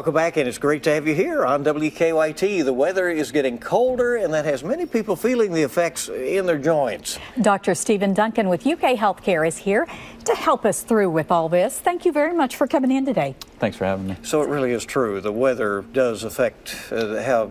Welcome back, and it's great to have you here on WKYT. The weather is getting colder, and that has many people feeling the effects in their joints. Dr. Stephen Duncan with UK HealthCare is here to help us through with all this. Thank you very much for coming in today. Thanks for having me. So it really is true. The weather does affect how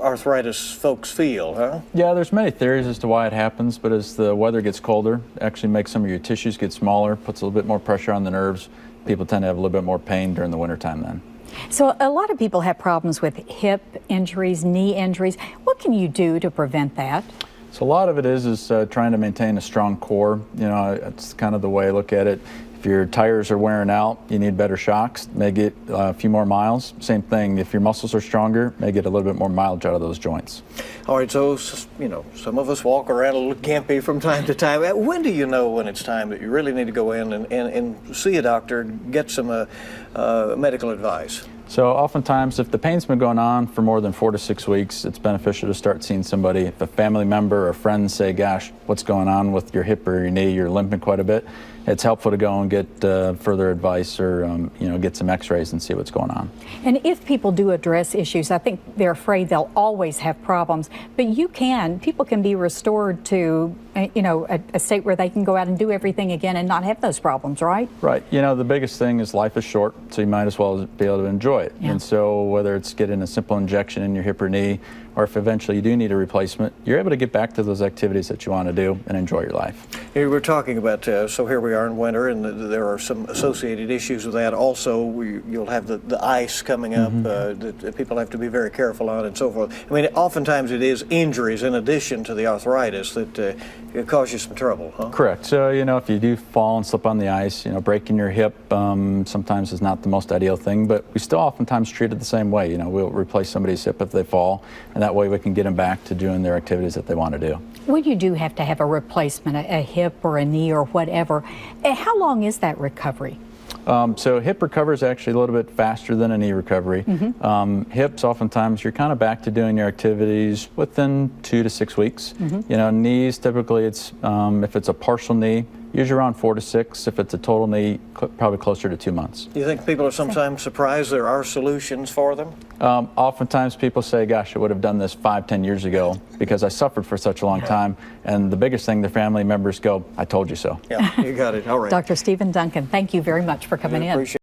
arthritis folks feel, huh? Yeah, there's many theories as to why it happens, but as the weather gets colder, it actually makes some of your tissues get smaller, puts a little bit more pressure on the nerves. People tend to have a little bit more pain during the wintertime then. So a lot of people have problems with hip injuries, knee injuries. What can you do to prevent that? So a lot of it is trying to maintain a strong core. You know, it's kind of the way I look at it. If your tires are wearing out, you need better shocks, may get a few more miles. Same thing, if your muscles are stronger, may get a little bit more mileage out of those joints. All right, so, you know, some of us walk around a little gimpy from time to time. When do you know when it's time that you really need to go in and see a doctor, get some medical advice? So oftentimes, if the pain's been going on for more than 4 to 6 weeks, it's beneficial to start seeing somebody. If a family member or friend say, gosh, what's going on with your hip or your knee, you're limping quite a bit, it's helpful to go and get further advice or get some x-rays and see what's going on. And if people do address issues, I think they're afraid they'll always have problems, but people can be restored to a state where they can go out and do everything again and not have those problems, right? Right. You know, the biggest thing is life is short, so you might as well be able to enjoy it. Yeah. And so whether it's getting a simple injection in your hip or knee, or if eventually you do need a replacement, you're able to get back to those activities that you want to do and enjoy your life. Here we're talking about, so here we are in winter, and there are some associated issues with that. Also, you'll have the ice coming up that people have to be very careful on and so forth. I mean, oftentimes it is injuries in addition to the arthritis that cause you some trouble, huh? Correct. So, if you do fall and slip on the ice, breaking your hip sometimes is not the most ideal thing, but we still oftentimes treat it the same way. We'll replace somebody's hip if they fall, and that way we can get them back to doing their activities that they want to do. When you do have to have a replacement, a hip or a knee or whatever, how long is that recovery? So hip recovery is actually a little bit faster than a knee recovery. Hips, oftentimes, you're kind of back to doing your activities within 2 to 6 weeks. Knees, typically, it's if it's a partial knee, usually around 4 to 6. If it's a total knee, probably closer to 2 months. Do you think people are sometimes surprised there are solutions for them? Oftentimes people say, gosh, I would have done this 5-10 years ago because I suffered for such a long time. And the biggest thing, their family members go, I told you so. Yeah, you got it. All right. Dr. Stephen Duncan, thank you very much for coming in.